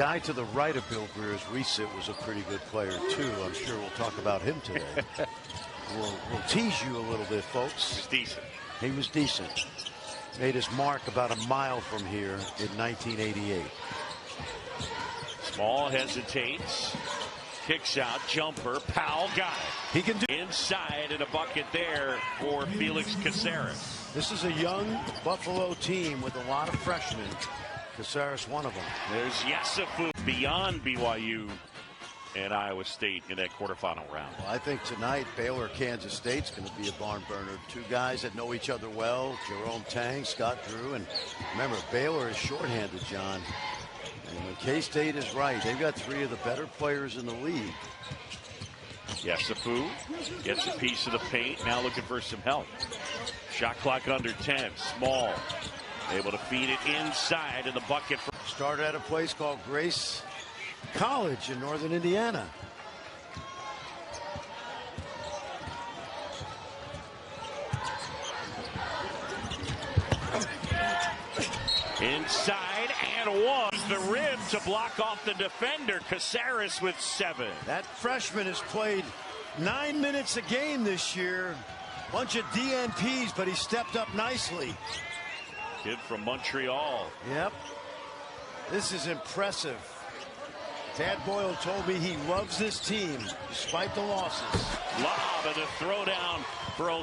Guy to the right of Bill Greer's reset was a pretty good player too. I'm sure we'll talk about him today. We'll tease you a little bit, folks. He was decent. He was decent. Made his mark about a mile from here in 1988. Small hesitates. Kicks out, jumper, Powell got it. He can do inside in a bucket there for Felix Caceres. This is a young Buffalo team with a lot of freshmen. Caceres, one of them. There's Yesufu beyond BYU and Iowa State in that quarterfinal round. Well, I think tonight Baylor, Kansas State's going to be a barn burner. Two guys that know each other well, Jerome Tang, Scott Drew, and remember Baylor is shorthanded, John. And when K-State is right, they've got three of the better players in the league. Yesufu gets a piece of the paint, now looking for some help. Shot clock under 10, Small. Able to feed it inside in the bucket. Started at a place called Grace College in northern Indiana. Inside and one. The rim to block off the defender. Caceres with 7. That freshman has played 9 minutes a game this year. Bunch of DNPs, but he stepped up nicely. Kid from Montreal. Yep. This is impressive. Tad Boyle told me he loves this team despite the losses. Lob and a throwdown for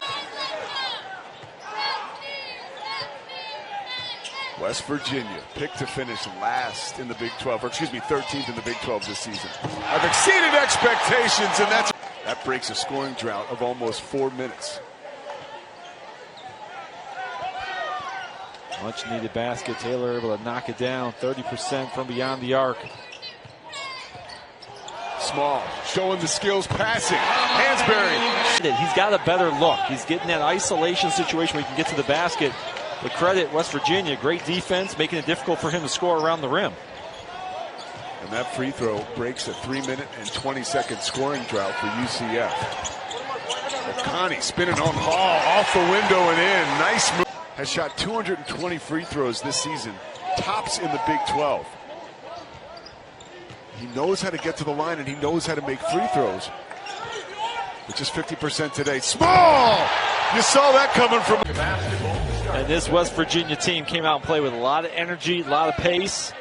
West Virginia picked to finish last in the Big 12, or excuse me, 13th in the Big 12 this season. I've exceeded expectations, and that breaks a scoring drought of almost 4 minutes. Much needed basket. Taylor able to knock it down 30% from beyond the arc. Small showing the skills passing. Hansberry. He's got a better look. He's getting that isolation situation where he can get to the basket. But credit West Virginia, great defense, making it difficult for him to score around the rim. And that free throw breaks a 3-minute and 20-second scoring drought for UCF. O'Connell spinning on Hall, off the window and in. Nice move. Has shot 220 free throws this season, tops in the Big 12. He knows how to get to the line and he knows how to make free throws. But just 50% today. Small! You saw that coming from. And this West Virginia team came out and played with a lot of energy, a lot of pace.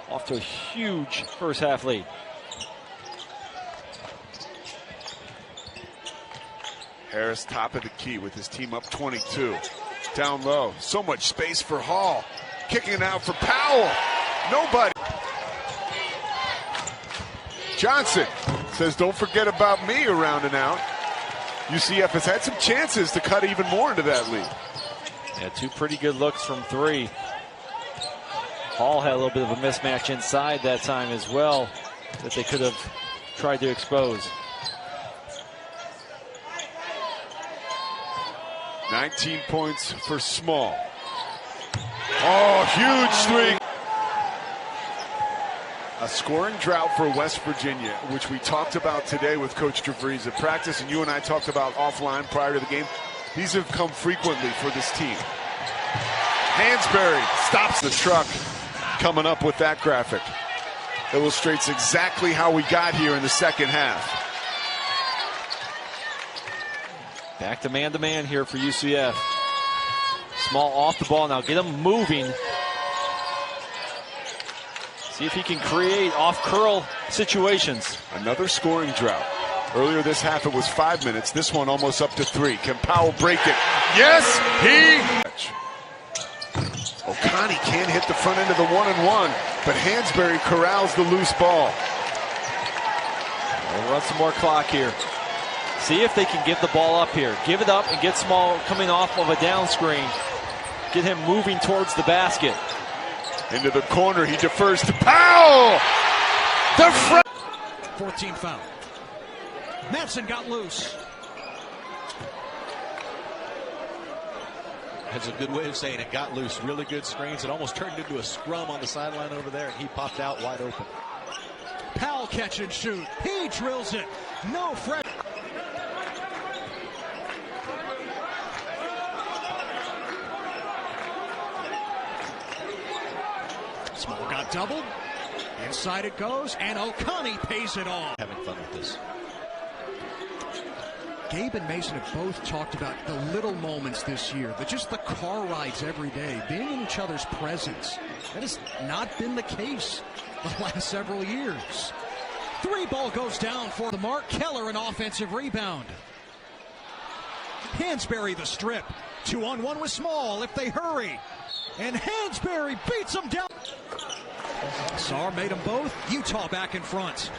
Off to a huge first half lead. Harris top of the key with his team up 22. Down low. So much space for Hall. Kicking it out for Powell. Nobody. Johnson says, don't forget about me around and out. UCF has had some chances to cut even more into that lead. Yeah, 2 pretty good looks from 3. Hall had a little bit of a mismatch inside that time as well that they could have tried to expose. 19 points for Small. Oh, huge swing. A scoring drought for West Virginia, which we talked about today with Coach DeVries at practice, and you and I talked about offline prior to the game. These have come frequently for this team. Hansberry stops the truck. Coming up with that graphic. Illustrates exactly how we got here in the second half. Back to man here for UCF. Small off the ball now. Get him moving. See if he can create off curl situations. Another scoring drought. Earlier this half it was 5 minutes. This one almost up to 3. Can Powell break it? Yes, he. O'Connell can't hit the front end of the 1-and-1, but Hansberry corrals the loose ball. We'll run some more clock here. See if they can get the ball up here. Give it up and get Small coming off of a down screen. Get him moving towards the basket. Into the corner, he defers to Powell. The front. 14 foul. Manson got loose. That's a good way of saying it. Got loose. Really good screens. It almost turned into a scrum on the sideline over there, and he popped out wide open. Powell catch and shoot. He drills it. No fret. Small got doubled. Inside it goes, and Okani pays it off. Having fun with this. Gabe and Mason have both talked about the little moments this year, just the car rides every day, being in each other's presence. That has not been the case the last several years. 3 ball goes down for the mark. Keller, an offensive rebound. Hansberry the strip. 2-on-1 with Small if they hurry. And Hansberry beats them down. Sarr made them both. Utah back in front.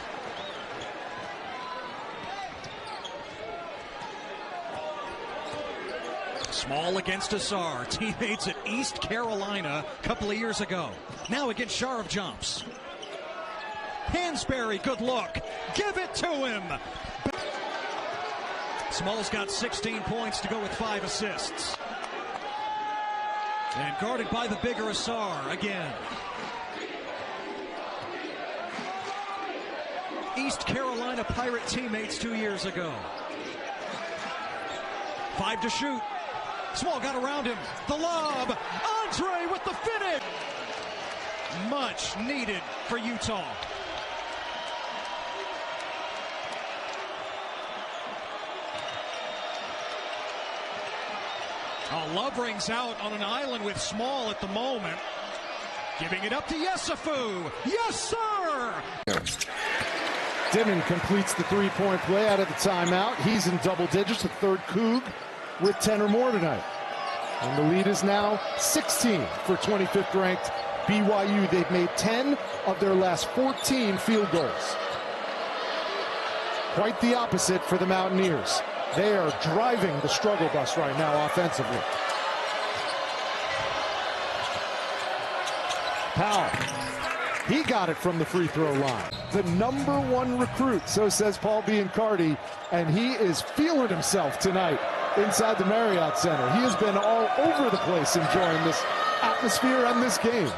Small against Sarr. Teammates at East Carolina a couple of years ago. Now against Sharif jumps. Hansberry, good look. Give it to him. Small's got 16 points to go with 5 assists. And guarded by the bigger Sarr again. East Carolina Pirate teammates 2 years ago. 5 to shoot. Small got around him. The lob. Andre with the finish. Much needed for Utah. Love rings out on an island with Small at the moment. Giving it up to Yesufu. Yes, sir! Dimon completes the three-point play out of the timeout. He's in double digits, the third Coug with 10 or more tonight. And the lead is now 16 for 25th ranked BYU. They've made 10 of their last 14 field goals. Quite the opposite for the Mountaineers. They are driving the struggle bus right now offensively. Powell, he got it from the free throw line. The #1 recruit, so says Paul Biancardi, and he is feeling himself tonight inside the Marriott Center. He has been all over the place enjoying this atmosphere and this game.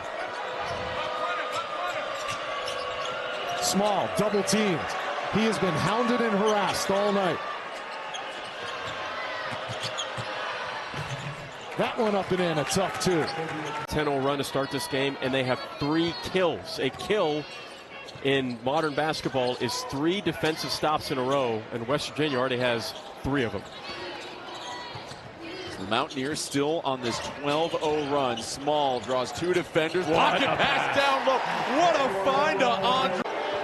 Small, double teamed. He has been hounded and harassed all night. That one up and in, a tough 2. 10-0 run to start this game, and they have 3 kills. A kill in modern basketball is 3 defensive stops in a row, and West Virginia already has 3 of them. The Mountaineers still on this 12-0 run. Small draws 2 defenders. Pocket pass down low. What a find to Andre.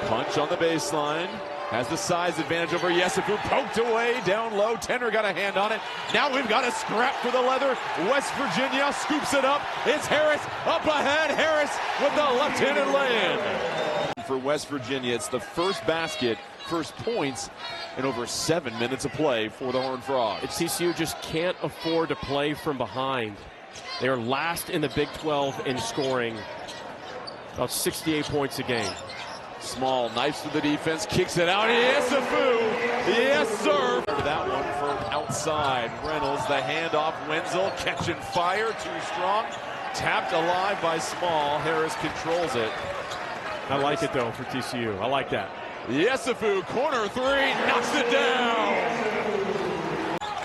Punch on the baseline. Has the size advantage over Yesufu. Poked away down low. Tenor got a hand on it. Now we've got a scrap for the leather. West Virginia scoops it up. It's Harris up ahead. Harris with the left-handed lay-in. For West Virginia, it's the first basket, first points in over 7 minutes of play for the Horned Frogs. TCU just can't afford to play from behind. They are last in the Big 12 in scoring, about 68 points a game. Small, nice to the defense, kicks it out. Yesufu, yes sir. That one from outside. Reynolds, the handoff. Wenzel catching fire, too strong. Tapped alive by Small. Harris controls it. I like it though for TCU. I like that. Yesufu, corner 3, knocks it down.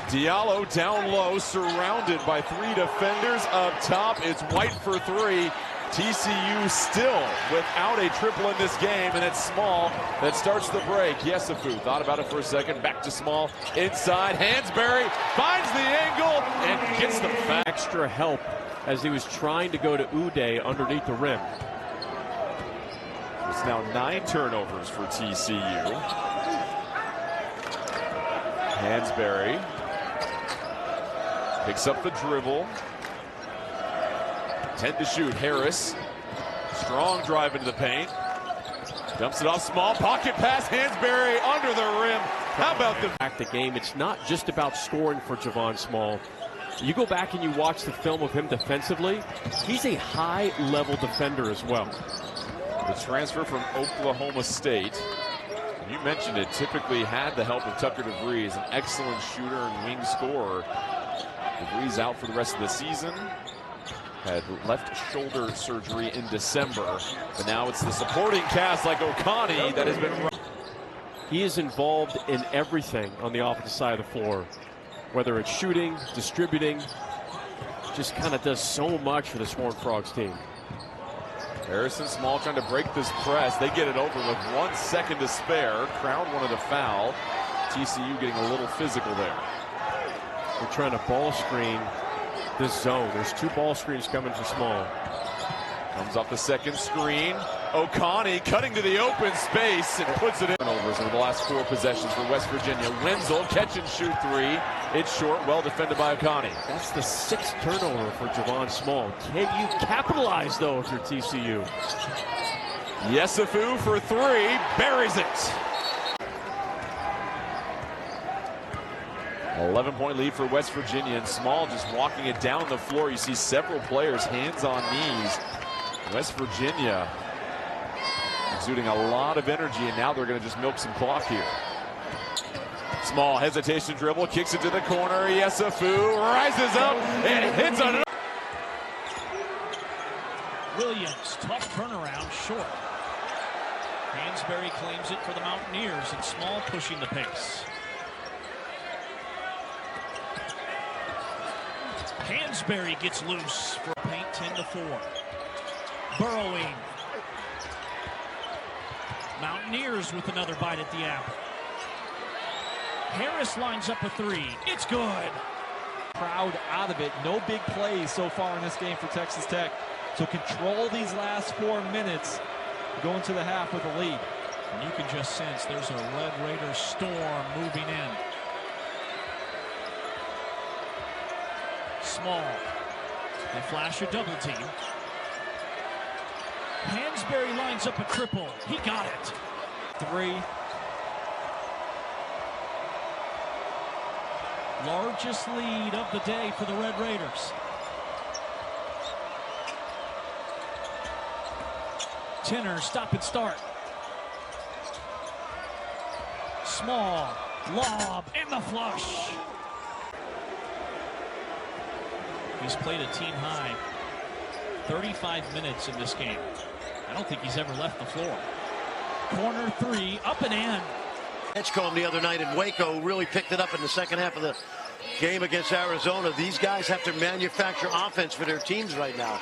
Diallo down low, surrounded by 3 defenders up top. It's White for 3. TCU still without a triple in this game, and it's Small that starts the break. Yesufu thought about it for a second, back to Small, inside, Hansberry finds the angle and gets the back. Extra help as he was trying to go to Uday underneath the rim. It's now 9 turnovers for TCU. Hansberry picks up the dribble. 10 to shoot. Harris, strong drive into the paint. Dumps it off. Small, pocket pass. Hansberry under the rim. How about the game? It's not just about scoring for Javon Small. You go back and you watch the film of him defensively, he's a high-level defender as well. The transfer from Oklahoma State. You mentioned it, typically had the help of Tucker DeVries, an excellent shooter and wing scorer. DeVries out for the rest of the season. Had left shoulder surgery in December, but now it's the supporting cast like Okani that has been. He is involved in everything on the offensive side of the floor, whether it's shooting, distributing, just kind of does so much for this Horned Frogs team. Harrison Small trying to break this press. They get it over with 1 second to spare. Crowd wanted a foul. TCU getting a little physical there. We're trying to ball screen this zone. There's 2 ball screens coming to Small. Comes off the second screen. O'Connie cutting to the open space and puts it in. Turnovers over the last 4 possessions for West Virginia. Wenzel catch and shoot 3. It's short, well defended by O'Connie. That's the 6th turnover for Javon Small. Can you capitalize, though, if you're TCU? Yesufu for 3, buries it. 11-point lead for West Virginia, and Small just walking it down the floor. You see several players hands on knees. West Virginia exuding a lot of energy, and now they're going to just milk some clock here. Small hesitation dribble, kicks it to the corner. Yesufu rises up and hits on it. Williams, tough turnaround, short. Hansberry claims it for the Mountaineers, and Small pushing the pace. Hansberry gets loose for a paint 10-4. Burrowing. Mountaineers with another bite at the apple. Harris lines up a 3. It's good. Crowd out of it. No big plays so far in this game for Texas Tech. So control these last 4 minutes. Go into the half with a lead. And you can just sense there's a Red Raider storm moving in. Small. They flash a double team. Hansberry lines up a triple. He got it. 3. Largest lead of the day for the Red Raiders. Tenner, stop and start. Small, lob, and the flush. He's played a team high 35 minutes in this game. I don't think he's ever left the floor. Corner 3, up and in. Edgecombe the other night in Waco really picked it up in the second half of the game against Arizona. These guys have to manufacture offense for their teams right now.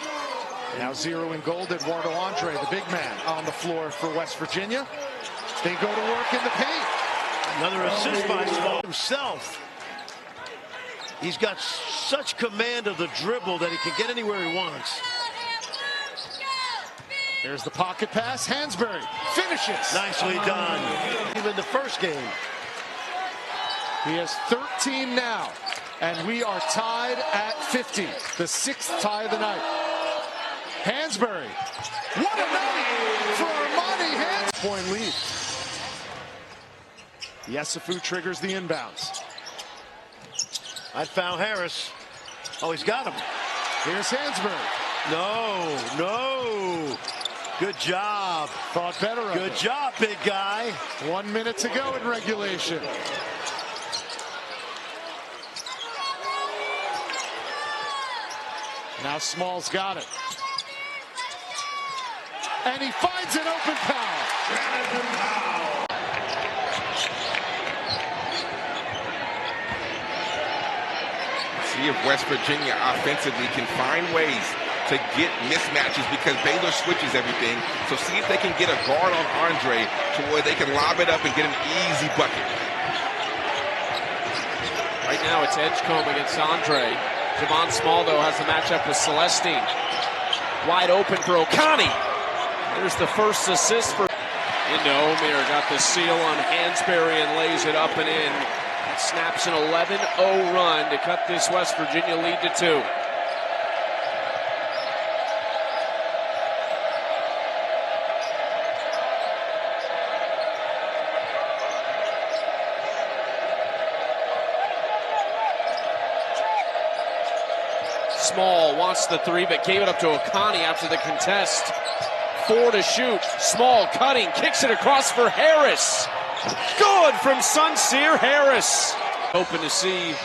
Now 0 and goal. Eduardo Andre, the big man, on the floor for West Virginia. They go to work in the paint. Another assist by Small himself. He's got such command of the dribble that he can get anywhere he wants. There's the pocket pass. Hansberry finishes. Nicely done. Even the first game. He has 13 now, and we are tied at 50. The 6th tie of the night. Hansberry. What a night for Armani Hansberry. Point lead. Yesufu triggers the inbounds. I'd foul Harris. Oh, he's got him. Here's Hansberry. No. Good job. Thought better of Good it. job, big guy. 1 minute to go in regulation. Now Small's got it. And he finds an open foul. See if West Virginia offensively can find ways to get mismatches because Baylor switches everything. So see if they can get a guard on Andre to where they can lob it up and get an easy bucket. Right now it's Edgecombe against Andre. Javon Small, though, has the matchup with Celestine. Wide open for O'Connie. There's the first assist for... Into Omer, got the seal on Hansberry and lays it up and in. That snaps an 11-0 run to cut this West Virginia lead to 2. Small wants the 3, but gave it up to O'Connie after the contest. 4 to shoot. Small cutting, kicks it across for Harris. Good from Sincere Harris. Hoping to see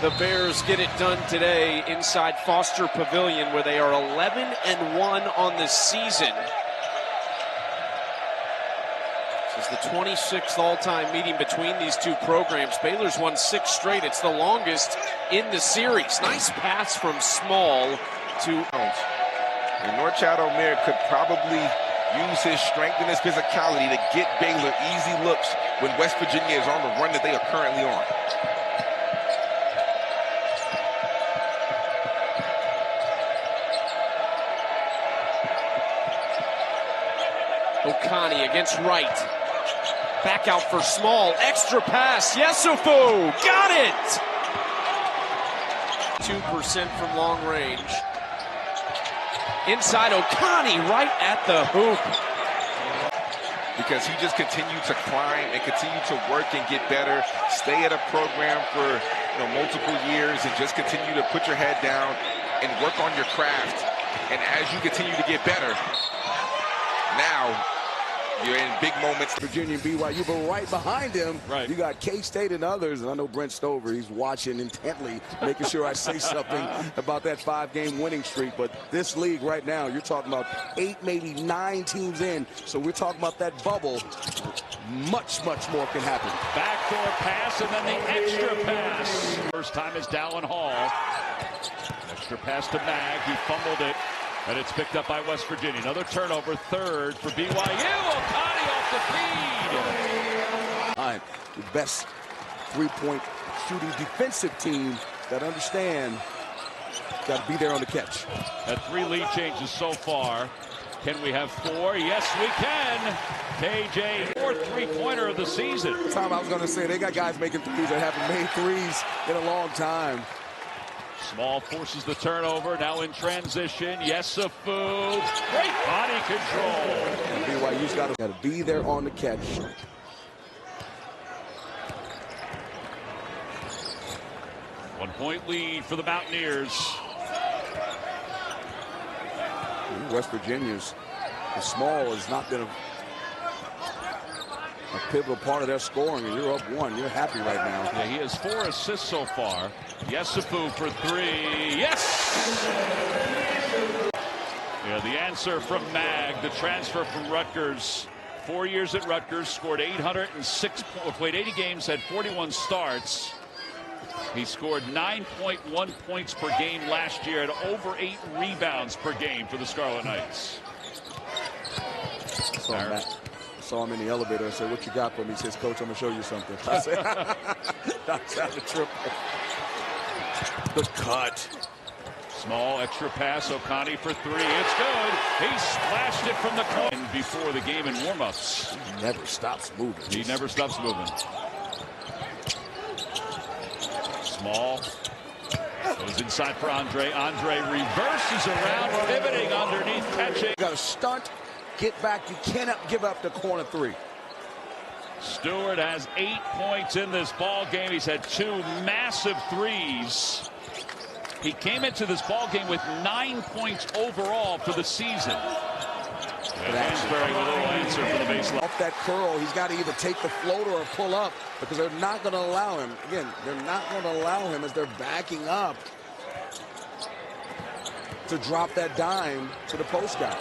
the Bears get it done today inside Foster Pavilion, where they are 11-1 on the season. This is the 26th all-time meeting between these two programs. Baylor's won 6 straight. It's the longest in the series. Nice pass from Small to... And Norchad Omer could probably use his strength and his physicality to get Baylor easy looks when West Virginia is on the run that they are currently on. Okani against Wright. Back out for Small. Extra pass. Yesufu. Got it! 2% from long range. Inside Okani, right at the hoop. Because he just continued to climb and continue to work and get better. Stay at a program for multiple years and just continue to put your head down and work on your craft. And as you continue to get better, now you're in big moments. Virginia and BYU, but right behind him, you got K-State and others. And I know Brent Stover, he's watching intently, making sure I say something about that 5-game winning streak. But this league right now, you're talking about 8, maybe 9 teams in. So we're talking about that bubble. Much, much more can happen. Backdoor pass and then the extra pass. First time is Dallin Hall. Extra pass to Mag. He fumbled it. And it's picked up by West Virginia. Another turnover, third for BYU. Okani off the feed. The best three-point shooting defensive team that understand got to be there on the catch. At 3 lead changes so far. Can we have 4? Yes, we can. KJ, 4th three-pointer of the season. Tom, I was going to say, they got guys making threes that haven't made threes in a long time. Small forces the turnover, now in transition. Yesufu, great body control. And BYU's got to be there on the catch. One-point lead for the Mountaineers. West Virginia's Small has not been a pivotal part of their scoring, and you're up 1. You're happy right now. Yeah, he has 4 assists so far. Yesufu for 3. Yes! Yeah, the answer from Mag, the transfer from Rutgers. 4 years at Rutgers, scored 806, played 80 games, had 41 starts. He scored 9.1 points per game last year and over 8 rebounds per game for the Scarlet Knights. Saw him in the elevator. I said, "What you got for me?" He says, "Coach, I'm going to show you something." I said, knocks out the triple. The cut. Small extra pass. Okani for 3. It's good. He splashed it from the corner before the game in warm-ups. He never stops moving. He never stops moving. Small goes inside for Andre. Andre reverses around, pivoting underneath, catching. You got to stunt, get back. You cannot give up the corner 3. Stewart has 8 points in this ball game. He's had 2 massive threes. He came into this ball game with 9 points overall for the season. Hansberry with a little answer for the baseline. Off that curl, he's got to either take the floater or pull up, because they're not going to allow him. Again, they're not going to allow him as they're backing up to drop that dime to the post guy.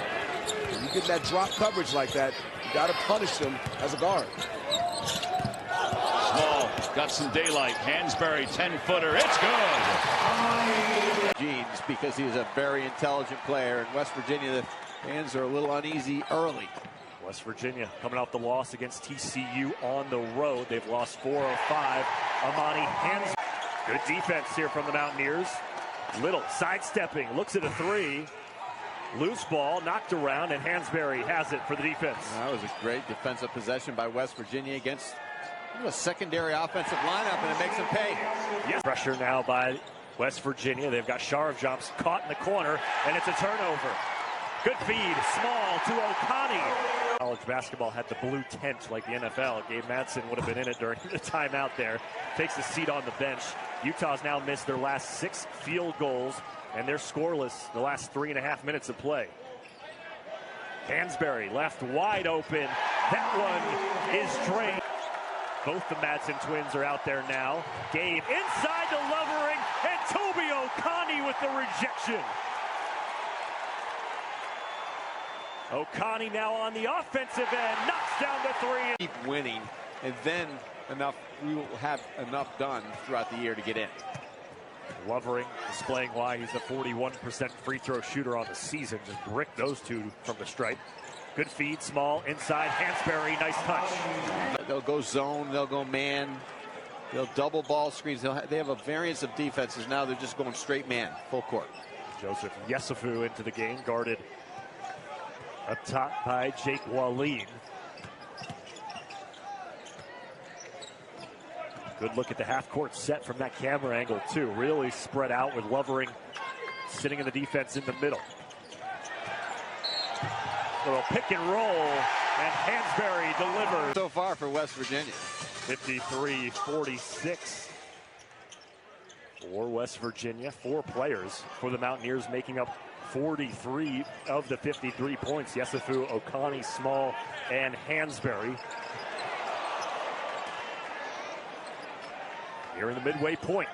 When you get that drop coverage like that, you got to punish him as a guard. Small got some daylight. Hansberry, 10-footer. It's good. Jeans, because he's a very intelligent player. In West Virginia, the fans are a little uneasy early. West Virginia coming off the loss against TCU on the road. They've lost 4 of 5. Amani Hans. Good defense here from the Mountaineers. Little sidestepping, looks at a 3. Loose ball, knocked around, and Hansberry has it for the defense. That was a great defensive possession by West Virginia against a secondary offensive lineup, and it makes them pay. Yes. Pressure now by West Virginia. They've got Sharif caught in the corner, and it's a turnover. Good feed, Small to Okani. College basketball had the blue tent like the NFL. Gabe Madsen would have been in it during the timeout there. Takes a seat on the bench. Utah's now missed their last 6 field goals, and they're scoreless the last 3.5 minutes of play. Hansberry left wide open. That one is drained. Both the Madsen twins are out there now. Gabe inside the Lovering, and Toby Okani with the rejection. Okani now on the offensive end, knocks down the 3. Keep winning, and then we will have enough done throughout the year to get in. Lovering displaying why he's a 41% free throw shooter on the season. Just bricked those two from the stripe. Good feed, Small, inside, Hansberry, nice touch. They'll go zone, they'll go man, they'll double ball screens. They have a variance of defenses. Now they're just going straight man, full court. Joseph Yesufu into the game, guarded up top by Jake Wallin. Good look at the half-court set from that camera angle, too. Really spread out with Lovering sitting in the defense in the middle. Little pick and roll, and Hansberry delivers. So far for West Virginia. 53-46 for West Virginia. 4 players for the Mountaineers making up 43 of the 53 points. Yesufu, Okani, Small, and Hansberry. Here in the midway point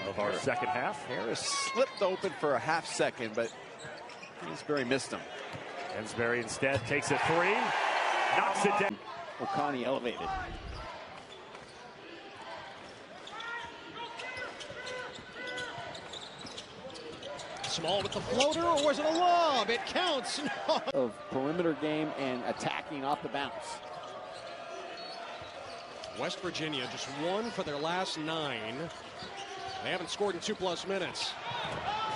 of our second half. Harris slipped open for a half second, but Hansberry missed him. Hansberry instead takes a 3, knocks it down. Okani elevated. Small with the floater, or was it a lob? It counts. No. Of perimeter game and attacking off the bounce. West Virginia just 1 for their last 9. They haven't scored in 2+ minutes.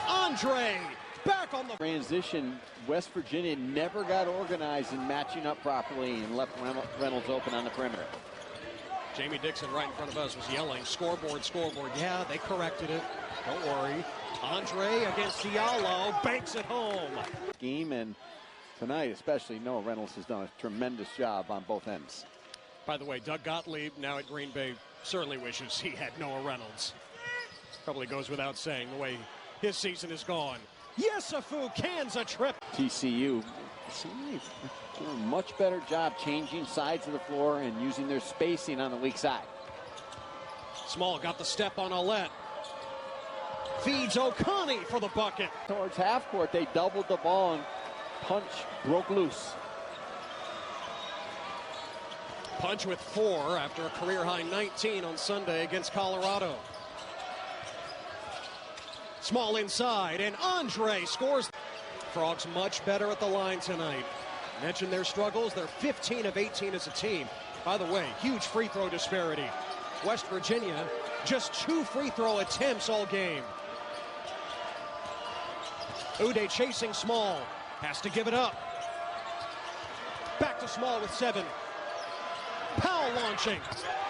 Andre back on the transition. West Virginia never got organized in matching up properly and left Reynolds open on the perimeter. Jamie Dixon right in front of us was yelling, scoreboard, scoreboard. Yeah, they corrected it. Don't worry. Andre against Diallo, banks it home. Scheme, and tonight especially, Noah Reynolds has done a tremendous job on both ends. By the way, Doug Gottlieb, now at Green Bay, certainly wishes he had Noah Reynolds. Probably goes without saying the way his season is gone. Yesufu cans a trip. TCU doing a much better job changing sides of the floor and using their spacing on the weak side. Small got the step on Alette. Feeds Okani for the bucket. Towards half court, they doubled the ball and Punch broke loose. Punch with 4 after a career-high 19 on Sunday against Colorado. Small inside, and Andre scores. Frogs much better at the line tonight. Mentioned their struggles. They're 15 of 18 as a team. By the way, huge free throw disparity. West Virginia, just 2 free throw attempts all game. Uday chasing Small. Has to give it up. Back to Small with 7. Powell launching.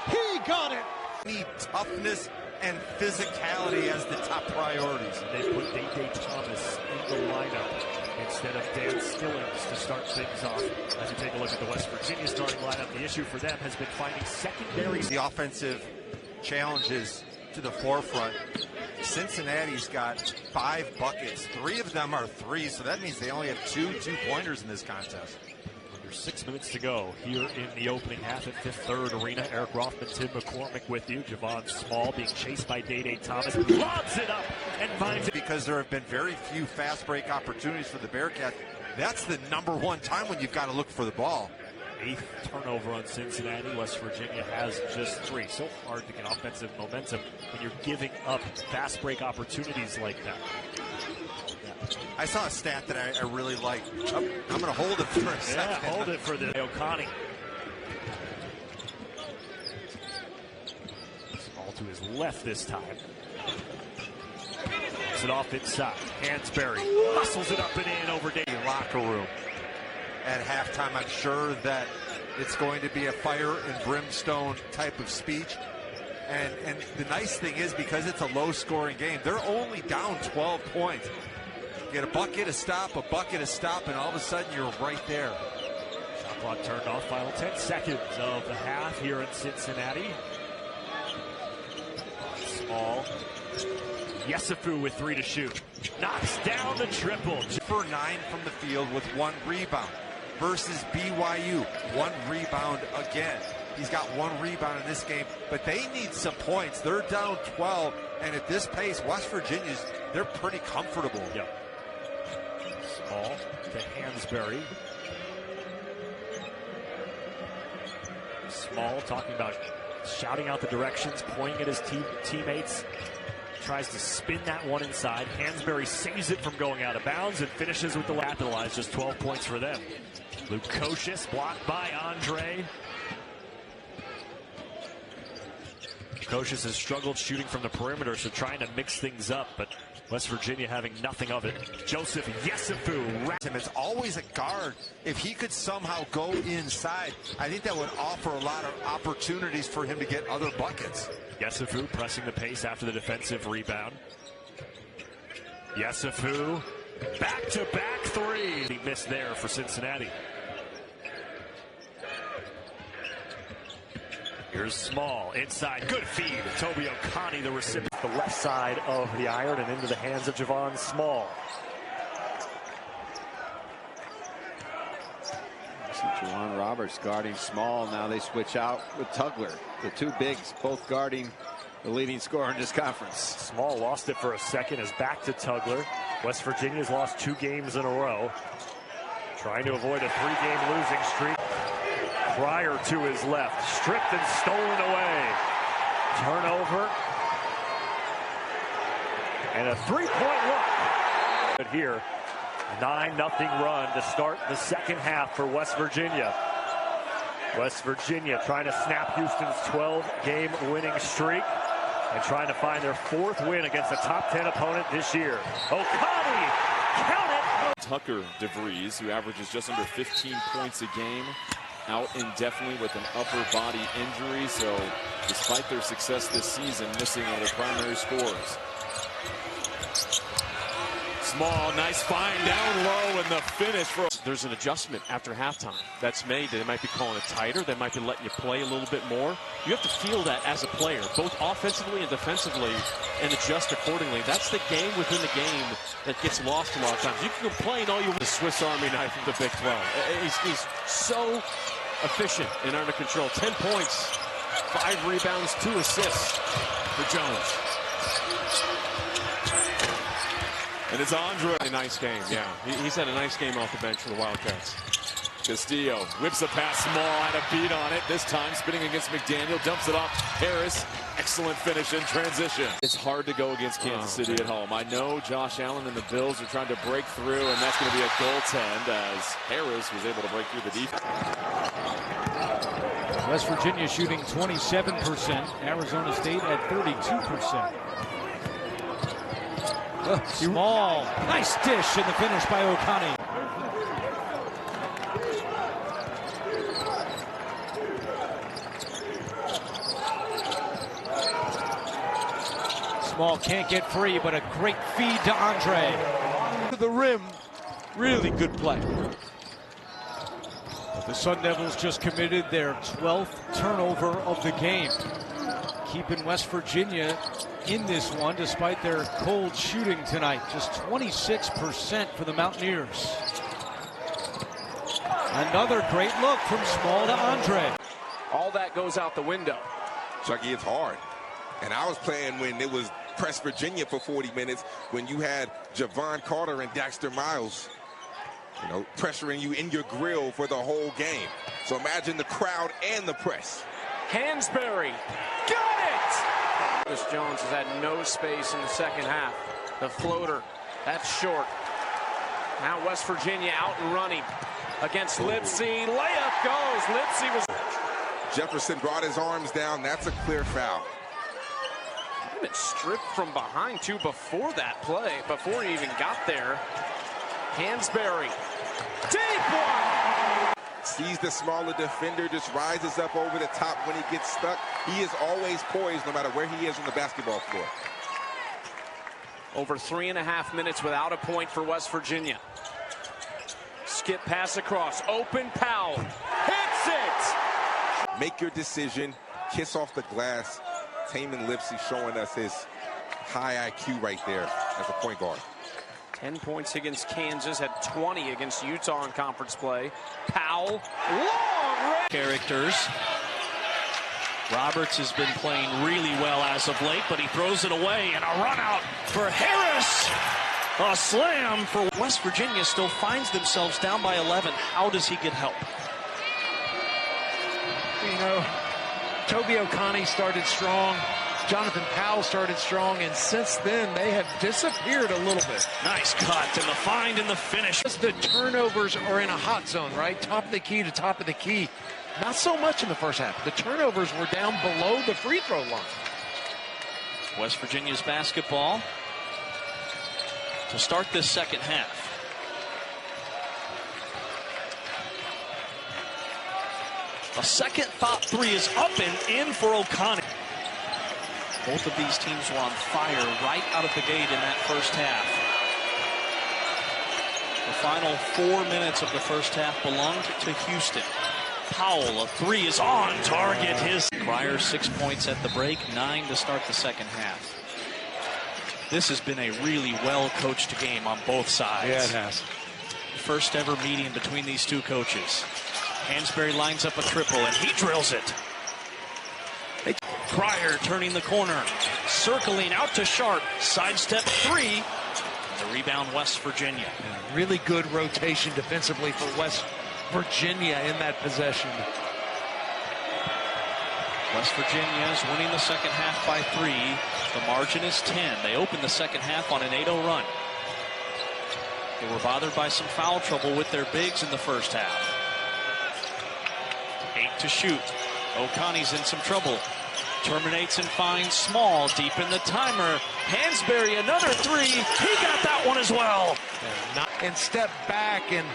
He got it. Need toughness and physicality as the top priorities. They put Day Thomas in the lineup instead of Dan Stillings to start things off. As you take a look at the West Virginia starting lineup, the issue for them has been finding secondaries. The offensive challenges to the forefront. Cincinnati's got 5 buckets. 3 of them are 3, so that means they only have 2 2-pointers in this contest. Under 6 minutes to go here in the opening half at Fifth Third Arena. Eric Rothman, Tim McCormick with you. Javon Small being chased by Day Thomas. Lobs it up and finds it. Because there have been very few fast break opportunities for the Bearcats. That's the #1 time when you've got to look for the ball. 8th turnover on Cincinnati. West Virginia has just 3. So hard to get offensive momentum when you're giving up fast break opportunities like that. I saw a stat that I really like. I'm going to hold it for a second. Yeah, hold it for the Okani. Small to his left this time. Gets it off inside. Hansberry muscles it up and in over Day. Locker room. At halftime, I'm sure that it's going to be a fire and brimstone type of speech. And the nice thing is, because it's a low-scoring game, they're only down 12 points. Get a bucket, a stop, and all of a sudden you're right there. Shot clock turned off. Final 10 seconds of the half here in Cincinnati. Small. Yesufu with 3 to shoot. Knocks down the triple. For 9 from the field with 1 rebound. Versus BYU, 1 rebound again. He's got 1 rebound in this game, but they need some points. They're down 12, and at this pace, West Virginia's, they're pretty comfortable. Yep. Small to Hansberry. Small talking about shouting out the directions, pointing at his teammates. tries to spin that one inside. Hansberry saves it from going out of bounds and finishes with the capitalize. Just 12 points for them. Lukosius blocked by Andre. Lukosius has struggled shooting from the perimeter, so trying to mix things up, but West Virginia having nothing of it. Joseph Yesufu. It's always a guard. If he could somehow go inside, I think that would offer a lot of opportunities for him to get other buckets. Yesufu pressing the pace after the defensive rebound. Yesufu, back-to-back three. He missed there for Cincinnati. Here's Small, inside, good feed. Toby Okani, the recipient. The left side of the iron and into the hands of Javon Small. You see Juwan Roberts guarding Small. Now they switch out with Tugler. The two bigs both guarding the leading scorer in this conference. Small lost it for a second, is back to Tugler. West Virginia's lost 2 games in a row. Trying to avoid a 3-game losing streak. Pryor to his left, stripped and stolen away. Turnover. And a 3-point look. But here, 9-0 run to start the second half for West Virginia. West Virginia trying to snap Houston's 12-game winning streak and trying to find their 4th win against a top 10 opponent this year. Okani, count it! Tucker DeVries, who averages just under 15 points a game, out indefinitely with an upper body injury. So despite their success this season, missing one of their primary scorers. Small, nice find down low, and the finish. There's an adjustment after halftime that's made. They might be calling it tighter. They might be letting you play a little bit more. You have to feel that as a player, both offensively and defensively, and adjust accordingly. That's the game within the game that gets lost a lot of times. You can complain all you want. The Swiss Army knife of the Big 12. He's so efficient and under control. 10 points, 5 rebounds, 2 assists for Jones. And it's Andre. A nice game, yeah. He's had a nice game off the bench for the Wildcats. Castillo whips a pass. Small, had a beat on it. This time spinning against McDaniel. Dumps it off Harris. Excellent finish in transition. It's hard to go against Kansas City at home. I know Josh Allen and the Bills are trying to break through, and that's going to be a goaltend as Harris was able to break through the defense. West Virginia shooting 27%. Arizona State at 32%. Small, nice dish in the finish by Okani. Small can't get free, but a great feed to Andre. To the rim, really good play. The Sun Devils just committed their 12th turnover of the game, keeping West Virginia in this one despite their cold shooting tonight. Just 26% for the Mountaineers. Another great look from Small to Andre. All that goes out the window. Chucky, it's hard. And I was playing when it was press Virginia for 40 minutes, when you had Javon Carter and Daxter Miles, pressuring you in your grill for the whole game. So imagine the crowd and the press. Hansberry, got it! Chris Jones has had no space in the second half. The floater, that's short. Now West Virginia out and running against Lipsy. Layup goes. Lipsy was... Jefferson brought his arms down. That's a clear foul. Been stripped from behind, too, before that play, before he even got there. Hansberry, deep one! Sees the smaller defender, just rises up over the top when he gets stuck. He is always poised no matter where he is on the basketball floor. Over 3.5 minutes without a point for West Virginia. Skip pass across, open Powell, hits it! Make your decision, kiss off the glass. Taman Lipsy showing us his high IQ right there as a point guard. 10 points against Kansas, had 20 against Utah in conference play. Powell, long range. Characters. Roberts has been playing really well as of late, but he throws it away, and a run out for Harris. A slam for West Virginia. Still finds themselves down by 11. How does he get help? Toby Okani started strong. Jonathan Powell started strong, and since then they have disappeared a little bit. Nice cut, and the find and the finish. The turnovers are in a hot zone, right? Top of the key to top of the key. Not so much in the first half. The turnovers were down below the free throw line. West Virginia's basketball to start this second half. A second thought three is up and in for O'Connor. Both of these teams were on fire right out of the gate in that first half. The final 4 minutes of the first half belonged to Houston. Powell, a three is on target. Cryer 6 points at the break, 9 to start the second half. This has been a really well-coached game on both sides. Yeah, it has. First ever meeting between these two coaches. Hansberry lines up a triple, and he drills it. Cryer turning the corner, circling out to Sharp, sidestep three. The rebound, West Virginia. Yeah, really good rotation defensively for West Virginia in that possession. West Virginia is winning the second half by 3. The margin is 10. They opened the second half on an 8-0 run. They were bothered by some foul trouble with their bigs in the first half. 8 to shoot. O'Connor's in some trouble. Terminates and finds Small deep in the timer. Hansberry, another three. He got that one as well. And step back, and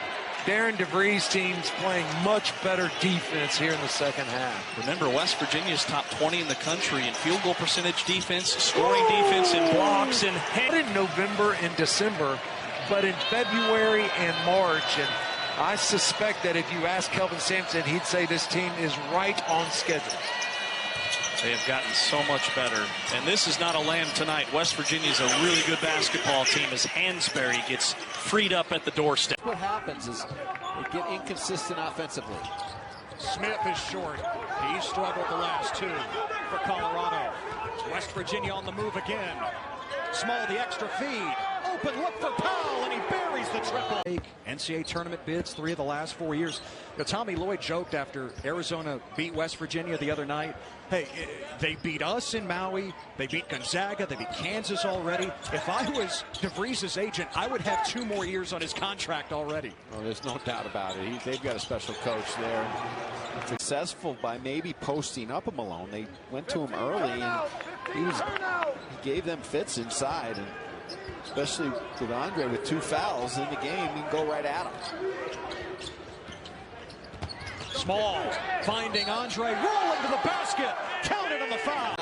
Darren DeVries' team's playing much better defense here in the second half. Remember, West Virginia's top 20 in the country in field goal percentage defense, scoring defense, and blocks. And not in November and December, but in February and March. And I suspect that if you ask Kelvin Sampson, he'd say this team is right on schedule. They have gotten so much better. And this is not a lamb tonight. West Virginia is a really good basketball team as Hansberry gets freed up at the doorstep. What happens is they get inconsistent offensively. Smith is short. He struggled the last two for Colorado. West Virginia on the move again. Small, the extra feed. Open look for Powell, and he buries the triple. NCAA tournament bids 3 of the last 4 years. You know, Tommy Lloyd joked after Arizona beat West Virginia the other night, hey, they beat us in Maui, they beat Gonzaga, they beat Kansas already. If I was DeVries' agent, I would have 2 more years on his contract already. Oh, there's no doubt about it. They've got a special coach there. Successful by maybe posting up a Malone. They went to him early, and he gave them fits inside, and especially with Andre with 2 fouls in the game, you can go right at him. Small finding Andre, rolling to the basket, counted on the foul.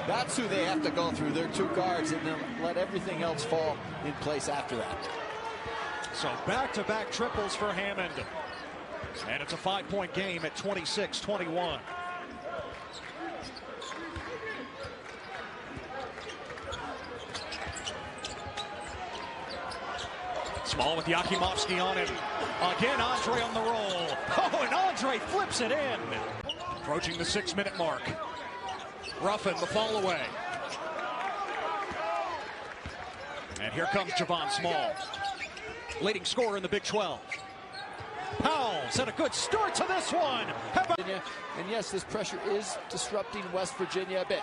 That's who they have to go through. Their 2 guards, and then let everything else fall in place after that. So back-to-back triples for Hammond. And it's a 5-point game at 26-21. Small with Yakimovsky on him. Again, Andre on the roll. Oh, and Andre flips it in. Approaching the 6-minute mark. Ruffin, the fall away. And here comes Javon Small. Leading scorer in the Big 12. Powell's had a good start to this one. And yes, this pressure is disrupting West Virginia a bit.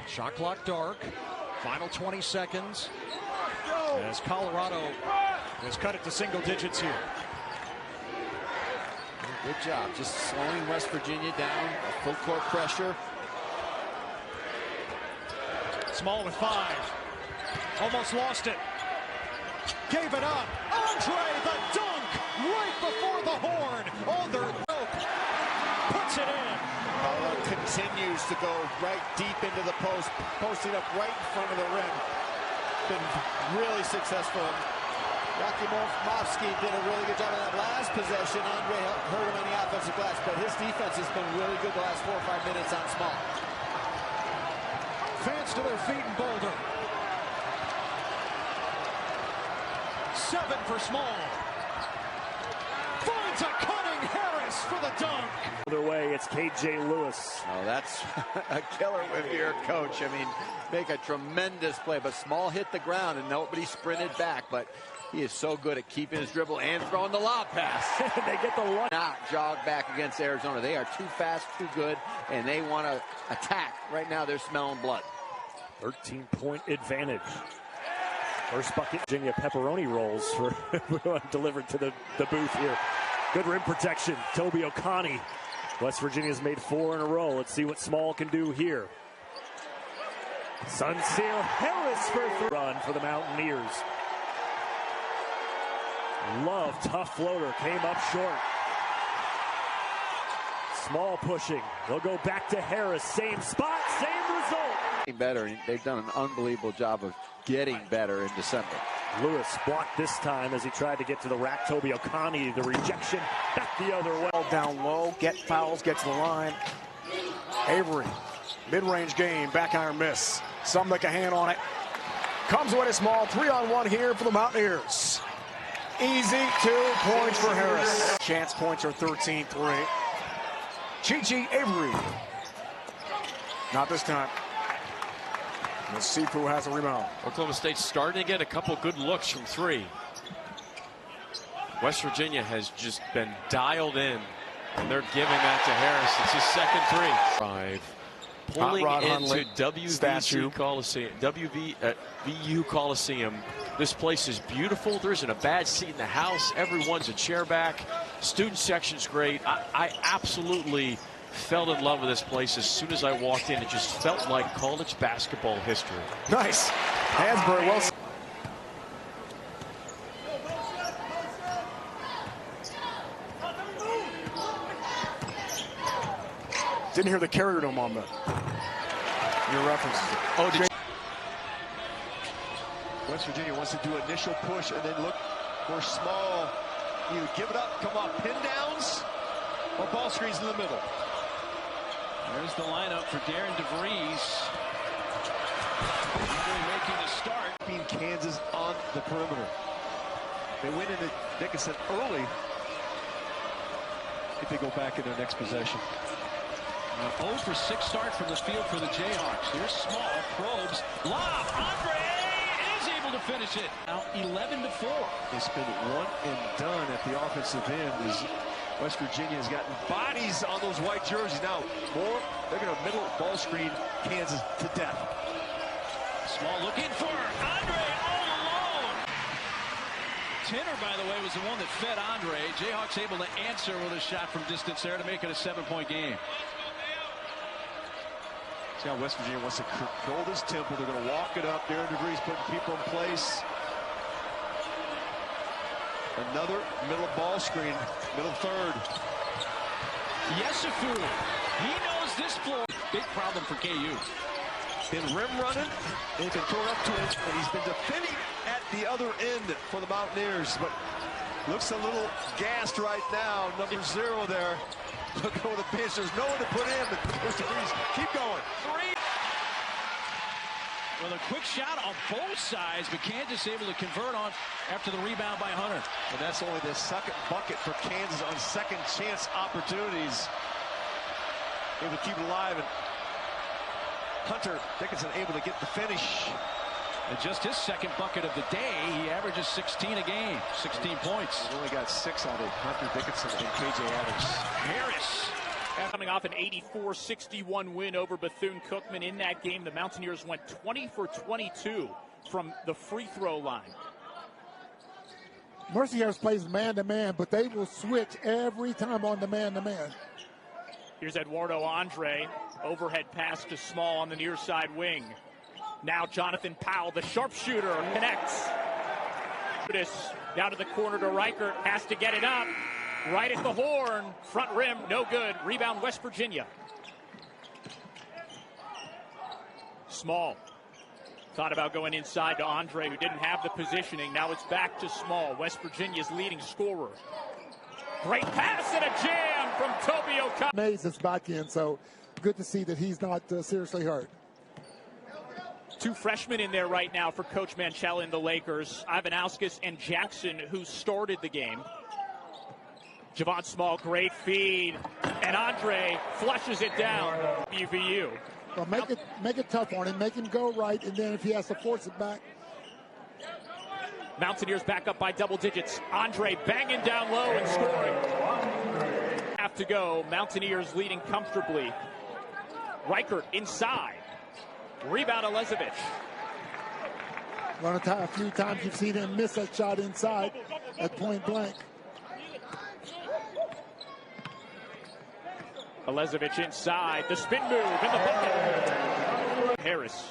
Shot clock dark. Final 20 seconds. As Colorado has cut it to single digits here. Good job, just slowing West Virginia down. Full court pressure. Small with 5. Almost lost it. Gave it up. Andre, the dunk, right before the horn. On their rope. Puts it in. Colorado continues to go right deep into the post, posting up right in front of the rim. Been really successful. Yakimovsky did a really good job on that last possession. Andre hurt him on the offensive glass, but his defense has been really good the last 4 or 5 minutes on Small. Fans to their feet in Boulder. 7 for Small. Finds a cutting Harris for the dunk. Other way, it's KJ Lewis. Oh, that's a killer with your coach. I mean, make a tremendous play, but Small hit the ground and nobody sprinted back, but He is so good at keeping his dribble and throwing the lob pass. They get the one. Not jog back against Arizona. They are too fast, too good, and they want to attack. Right now, they're smelling blood. 13-point advantage. First bucket, Virginia pepperoni rolls for delivered to the booth here. Good rim protection, Toby O'Connie. West Virginia's made 4 in a row. Let's see what Small can do here. Sunseal Harris for a run for the Mountaineers. Love, tough floater, came up short. Small pushing. They'll go back to Harris. Same spot, same result. Better, and they've done an unbelievable job of getting better in December. Lewis blocked this time as he tried to get to the rack. Toby O'Connie, the rejection, back the other way. Down low, get fouls, get to the line. Avery, mid-range game, back iron miss. Some like a hand on it. Comes with a Small 3-on-1 here for the Mountaineers. Easy 2 points for Harris. Chance points are 13-3. Chi-Chi Avery. Not this time. And Sifu has a rebound. Oklahoma State's starting to get a couple good looks from 3. West Virginia has just been dialed in, and they're giving that to Harris. It's his second 3. 5. Pulling into WVU Coliseum. This place is beautiful. There isn't a bad seat in the house. Everyone's a chair back. Student section's great. I absolutely fell in love with this place as soon as I walked in. It just felt like college basketball history. Nice. Hansberry, well. Didn't hear the carrier dome on your references. Oh, West Virginia wants to do initial push and then look for Small. You give it up, come on, pin downs, or ball screens in the middle. There's the lineup for Darren DeVries. Making a start. Being Kansas on the perimeter. They win into Dickinson early if they go back in their next possession. 0 for 6 start from the field for the Jayhawks. Here's Small, probes, lob, Andre is able to finish it. Now 11-4. They spend one and done at the offensive end as West Virginia has gotten bodies on those white jerseys. Now more, they're going to middle ball screen Kansas to death. Small looking for Andre all alone. Tinner, by the way, was the one that fed Andre. Jayhawks able to answer with a shot from distance there to make it a 7-point game. See how West Virginia wants to control this tempo. They're going to walk it up. Darren DeVries putting people in place. Another middle ball screen, middle third. Yesufu, he knows this floor. Big problem for KU. Been rim running, and he's been thrown up to him, and he's been defending at the other end for the Mountaineers, but looks a little gassed right now. Number 0 there. Look over the bench. There's no one to put in, but keep going. 3. Well, a quick shot on both sides, but Kansas able to convert on after the rebound by Hunter. And that's only the second bucket for Kansas on second chance opportunities. Able to keep it alive, and Hunter Dickinson able to get the finish. And just his second bucket of the day, he averages 16 a game, 16 points. He only got 6 out of Hunter Dickinson and KJ Adams. Harris. Coming off an 84-61 win over Bethune-Cookman. In that game, the Mountaineers went 20 for 22 from the free throw line. Mercyhurst plays man-to-man, but they will switch every time on the man-to-man. Here's Eduardo Andre. Overhead pass to Small on the near side wing. Now Jonathan Powell, the sharpshooter, connects. Down to the corner to Reichert. Has to get it up. Right at the horn. Front rim, no good. Rebound, West Virginia. Small. Thought about going inside to Andre, who didn't have the positioning. Now it's back to Small. West Virginia's leading scorer. Great pass and a jam from Toby O'Connie. Mays is back in, so good to see that he's not seriously hurt. 2 freshmen in there right now for Coach Manchella and the Lakers. Ivanauskas and Jackson, who started the game. Javon Small, great feed. And Andre flushes it down. UVU. Well, make it tough on him. Make him go right, and then if he has to force it back. Mountaineers back up by double digits. Andre banging down low and scoring. Half to go. Mountaineers leading comfortably. Reichert inside. Rebound Elizevich. A few times you've seen him miss that shot inside at point blank. Elizevich inside. The spin move in the bucket. Harris.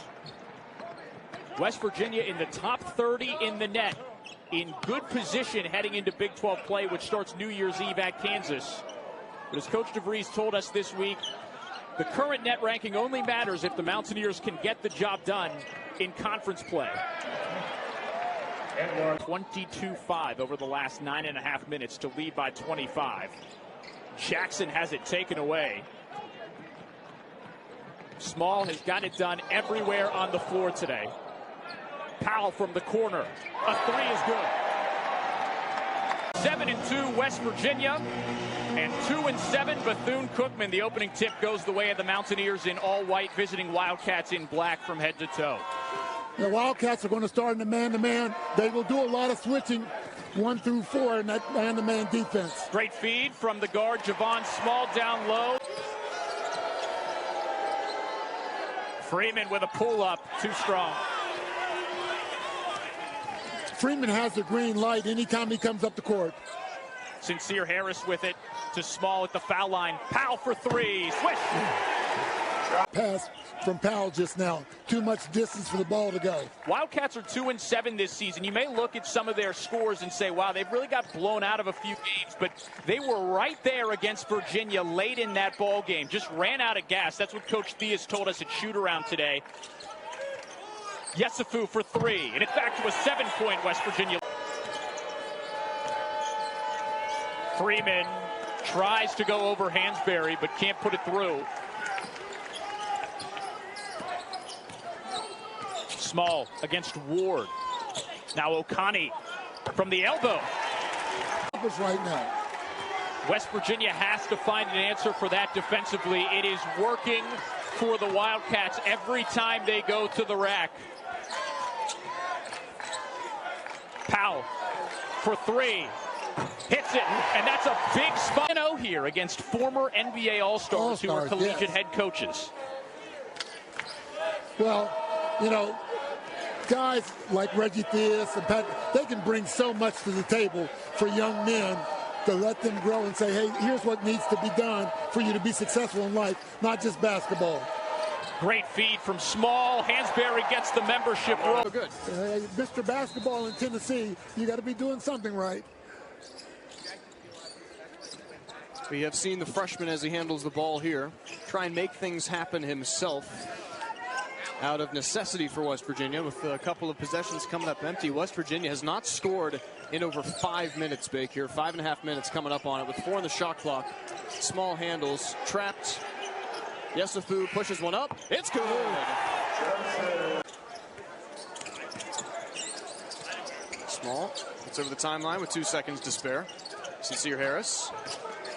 West Virginia in the top 30 in the net. In good position heading into Big 12 play, which starts New Year's Eve at Kansas. But as Coach DeVries told us this week, the current net ranking only matters if the Mountaineers can get the job done in conference play. 22-5 over the last 9.5 minutes to lead by 25. Jackson has it taken away. Small has got it done everywhere on the floor today. Powell from the corner. A three is good. 7-2 West Virginia. And 2-7 Bethune-Cookman. The opening tip goes the way of the Mountaineers in all white, visiting Wildcats in black from head to toe. The Wildcats are going to start in the man-to-man. They will do a lot of switching 1 through 4 in that man-to-man defense. Great feed from the guard, Javon. Small down low. Freeman with a pull-up. Too strong. Freeman has the green light anytime he comes up the court. Sincere Harris with it to Small at the foul line. Powell for three. Swish! Pass from Powell just now. Too much distance for the ball to go. Wildcats are 2-7 this season. You may look at some of their scores and say, wow, they've really got blown out of a few games, but they were right there against Virginia late in that ball game. Just ran out of gas. That's what Coach Theus told us at shoot-around today. Yesufu for three, and it's back to a 7-point West Virginia. Freeman tries to go over Hansberry, but can't put it through. Small against Ward. Now Okani from the elbow. Right now. West Virginia has to find an answer for that defensively. It is working for the Wildcats every time they go to the rack. Powell for three. Hits it, and that's a big spot here against former NBA All-Stars who are collegiate head coaches. Well, you know, guys like Reggie Theus and Pat, they can bring so much to the table for young men to let them grow and say, hey, here's what needs to be done for you to be successful in life, not just basketball. Great feed from Small. Hansberry gets the membership role. Good. Mr. Basketball in Tennessee, you got to be doing something right. We have seen the freshman as he handles the ball here try and make things happen himself out of necessity for West Virginia with a couple of possessions coming up empty. West Virginia has not scored in over 5 minutes, Bake, here. 5.5 minutes coming up on it with 4 on the shot clock. Small handles, trapped. Yesufu pushes one up. It's good. Small gets over the timeline with 2 seconds to spare. Sincere Harris.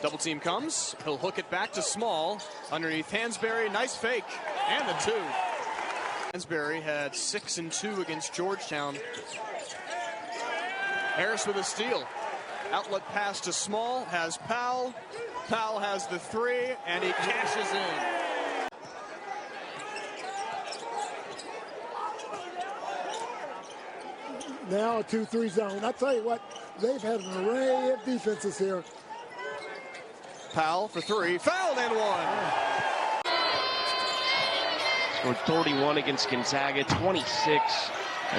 Double team comes. He'll hook it back to Small. Underneath Hansberry. Nice fake. And the two. Hansberry had 6 and 2 against Georgetown. Harris with a steal. Outlet pass to Small. Has Powell. Powell has the three. And he cashes in. Now a 2-3 zone. I tell you what, they've had an array of defenses here. Powell for three, fouled and one. Scored 31 against Gonzaga, 26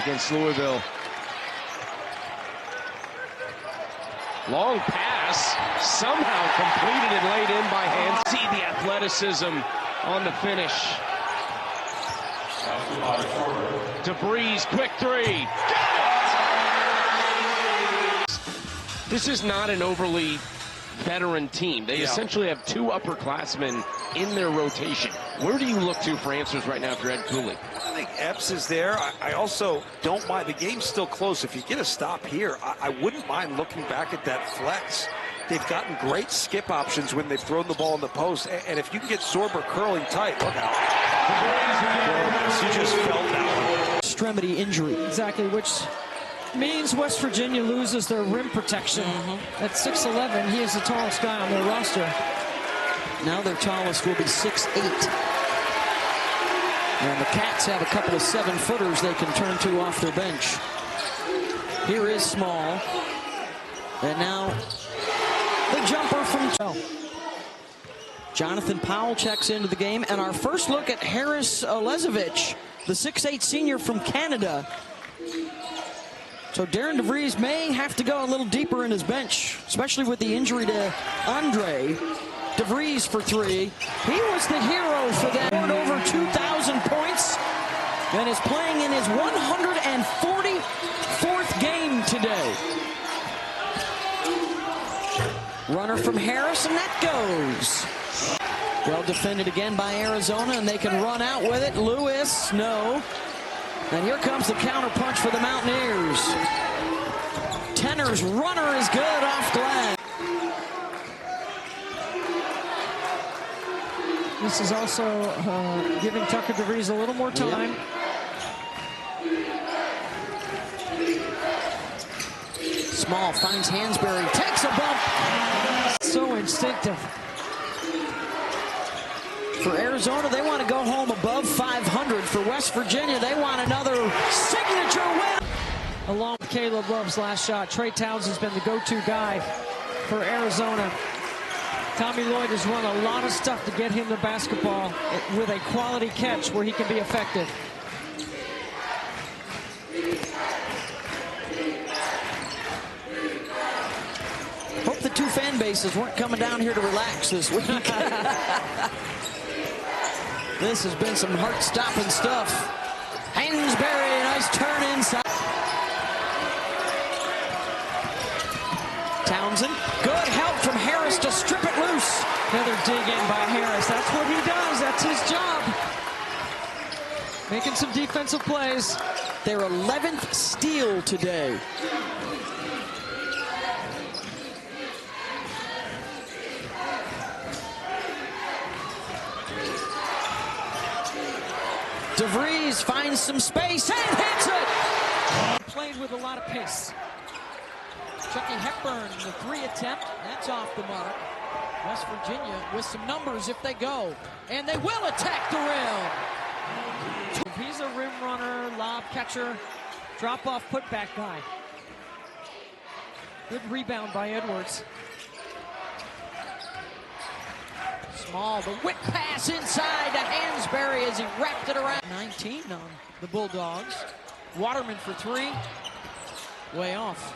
against Louisville. Long pass, somehow completed and laid in by Hans. See the athleticism on the finish. DeVries, quick three. This is not an overly veteran team. They essentially have 2 upperclassmen in their rotation. Where do you look to for answers right now if you're Ed Cooley? I think Epps is there. I also don't mind. The game's still close. If you get a stop here, I wouldn't mind looking back at that flex. They've gotten great skip options when they've thrown the ball in the post. And if you can get Sorber curling tight, look out. You just felt that one. Extremity injury. Exactly which means West Virginia loses their rim protection. At 6'11", he is the tallest guy on their roster. Now their tallest will be 6'8". And the Cats have a couple of 7-footers they can turn to off their bench. Here is Small. And now the jumper from Jonathan Powell checks into the game. And our first look at Harris Olezovic, the 6'8" senior from Canada. So Darren DeVries may have to go a little deeper in his bench, especially with the injury to Andre. DeVries for 3. He was the hero for them. Scored over 2,000 points and is playing in his 144th game today. Runner from Harris, and that goes. Well defended again by Arizona, and they can run out with it. Lewis, no. And here comes the counter punch for the Mountaineers. Tenner's runner is good off glass. This is also giving Tucker DeVries a little more time. Small finds Hansberry, takes a bump. So instinctive. For Arizona, they want to go home above 500. For West Virginia, they want another signature win. Along with Caleb Love's last shot, Trey Townsend's been the go-to guy for Arizona. Tommy Lloyd has run a lot of stuff to get him the basketball with a quality catch where he can be effective. Hope the two fan bases weren't coming down here to relax this week. This has been some heart-stopping stuff. Hansberry, nice turn inside. Townsend, good help from Harris to strip it loose. Another dig in by Harris. That's what he does. That's his job. Making some defensive plays. Their 11th steal today. DeVries finds some space and hits it. Played with a lot of pace. Chucky Hepburn, the 3 attempt, that's off the mark. West Virginia with some numbers if they go. And they will attack the rim. He's a rim runner, lob catcher, drop-off putback guy. Good rebound by Edwards. Small, the whip pass inside to Hansberry as he wrapped it around. 19 on the Bulldogs. Waterman for 3. Way off.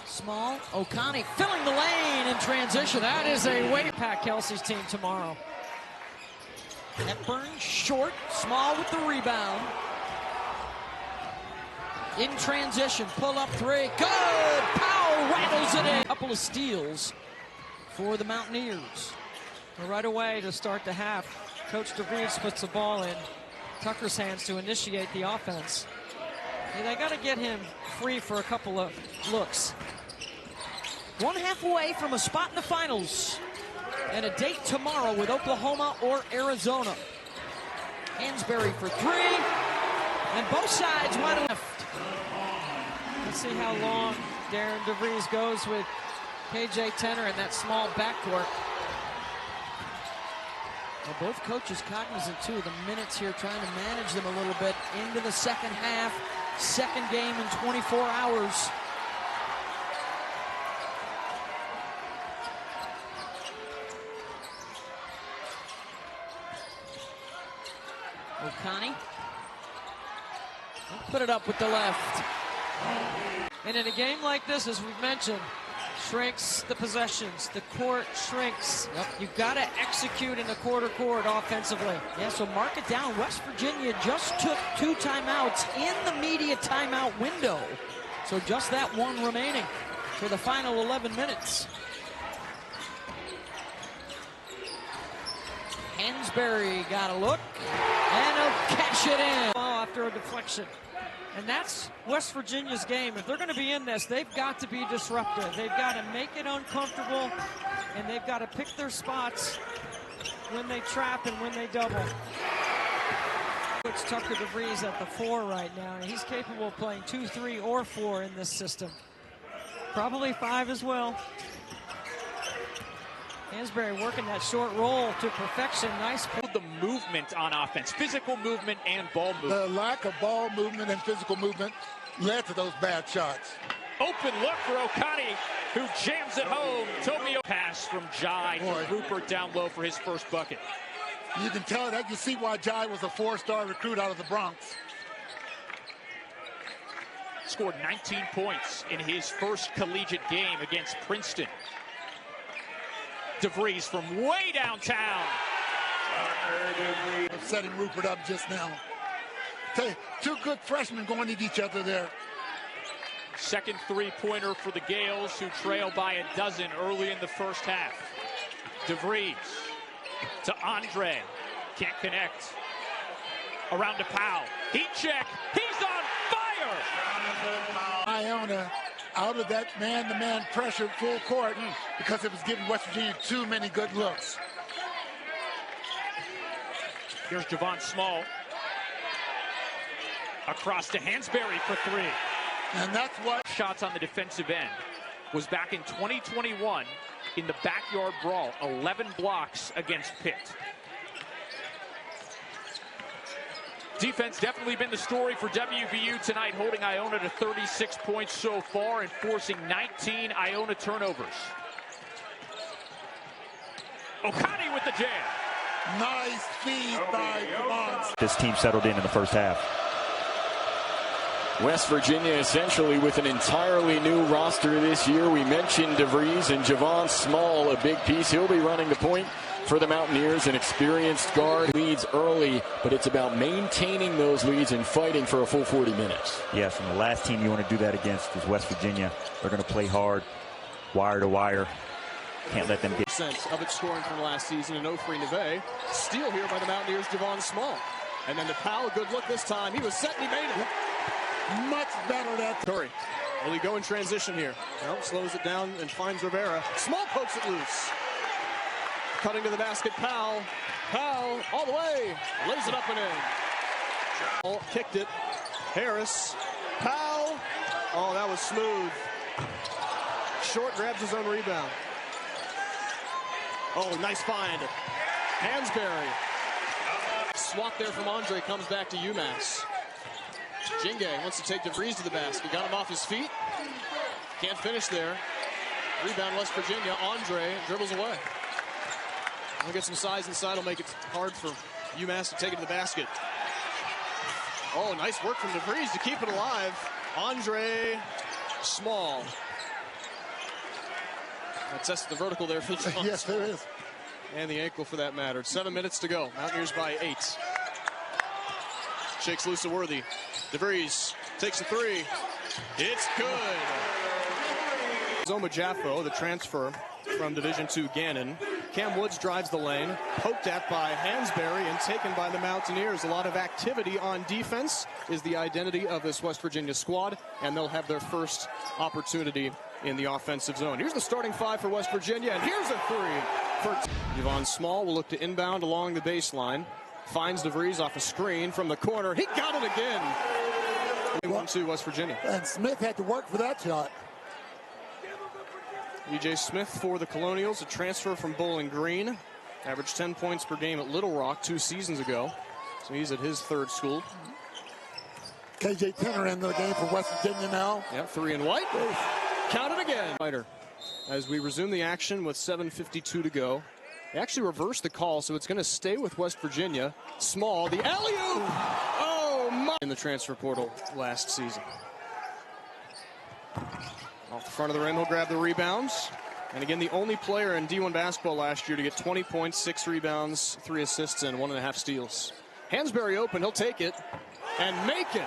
Small, O'Connor filling the lane in transition. That is a way to pack Kelsey's team tomorrow. Hepburn short, Small with the rebound. In transition, pull up 3. Good! Powell rattles it in. Couple of steals for the Mountaineers. Well, right away to start the half, Coach DeVries puts the ball in Tucker's hands to initiate the offense. And they got to get him free for a couple of looks. 1/2 away from a spot in the finals. And a date tomorrow with Oklahoma or Arizona. Hansberry for 3. And both sides wide left. Let's see how long Darren DeVries goes with KJ Tenner and that small backcourt. Well, both coaches cognizant, too, of the minutes here, trying to manage them a little bit into the second half. Second game in 24 hours. O'Connor. Put it up with the left. And in a game like this, as we've mentioned, shrinks the possessions. The court shrinks. Yep. You've got to execute in the quarter court offensively. Yeah, so mark it down. West Virginia just took 2 timeouts in the media timeout window. So just that one remaining for the final 11 minutes. Hansberry got a look, and he'll cash it in. After a deflection. And that's West Virginia's game. If they're going to be in this, they've got to be disruptive. They've got to make it uncomfortable, and they've got to pick their spots when they trap and when they double. puts Tucker DeVries at the 4 right now, and he's capable of playing 2, 3, or 4 in this system. Probably 5 as well. Hansberry working that short roll to perfection. Nice. The movement on offense, physical movement and ball movement. The lack of ball movement and physical movement led to those bad shots. Open look for Okani, who jams it home. Tobio pass from Jai to Rupert down low for his first bucket. You can tell that. You see why Jai was a 4-star recruit out of the Bronx. Scored 19 points in his first collegiate game against Princeton. DeVries from way downtown. Setting Rupert up just now. Two good freshmen going at each other there. Second three-pointer for the Gales, who trail by a dozen early in the first half. DeVries to Andre. Can't connect. Around to Powell. Heat check. He's on fire! Iona out of that man-to-man pressure full court because it was giving West Virginia too many good looks. Here's Javon Small. Across to Hansberry for 3. And that's what shots on the defensive end was back in 2021 in the backyard brawl. 11 blocks against Pitt. Defense definitely been the story for WVU tonight, holding Iona to 36 points so far and forcing 19 Iona turnovers. Okani with the jam. Nice feed by Javon. This team settled in the first half. West Virginia essentially with an entirely new roster this year. We mentioned DeVries and Javon Small, a big piece. He'll be running the point for the Mountaineers, an experienced guard. Leads early, but it's about maintaining those leads and fighting for a full 40 minutes. Yes, and the last team you want to do that against is West Virginia. They're going to play hard, wire to wire. Can't let them get sense of its scoring from last season. And Ofri Neve. Steal here by the Mountaineers, Javon Small. And then to Powell, good look this time. He was set and he made it. Much better that Curry. Will he go in transition here? No, slows it down and finds Rivera. Small pokes it loose. Cutting to the basket, Powell. Powell all the way. Lays it up and in. Kicked it. Harris. Powell. Oh, that was smooth. Short grabs his own rebound. Oh, nice find. Hansberry. Swat there from Andre. Comes back to UMass. Jinge wants to take DeVries to the basket. Got him off his feet. Can't finish there. Rebound West Virginia. Andre dribbles away. We'll get some size inside. Will make it hard for UMass to take it to the basket. Oh, nice work from DeVries to keep it alive. Andre Small. That's the vertical there for the Johnson. Yes, there is. And the ankle for that matter. 7 minutes to go. Mountaineers by 8. Shakes loose to Worthy. DeVries takes a 3. It's good. Zoma Jaffo, the transfer from Division II Gannon. Cam Woods drives the lane, poked at by Hansberry and taken by the Mountaineers. A lot of activity on defense is the identity of this West Virginia squad, and they'll have their first opportunity in the offensive zone. Here's the starting 5 for West Virginia, and here's a 3 for Javon Small. Will look to inbound along the baseline. Finds DeVries off a screen from the corner. He got it again. 1-2 West Virginia. And Smith had to work for that shot. E.J. Smith for the Colonials, a transfer from Bowling Green. Averaged 10 points per game at Little Rock 2 seasons ago. So he's at his third school. KJ Tenner in the game for West Virginia now. Yep, 3 and white. Count it again. As we resume the action with 7:52 to go. They actually reversed the call, so it's going to stay with West Virginia. Small, the alley-oop! Oh, my! In the transfer portal last season. Off the front of the rim, he'll grab the rebounds. And again, the only player in D1 basketball last year to get 20 points, 6 rebounds, 3 assists, and 1.5 steals. Hansberry open, he'll take it and make it.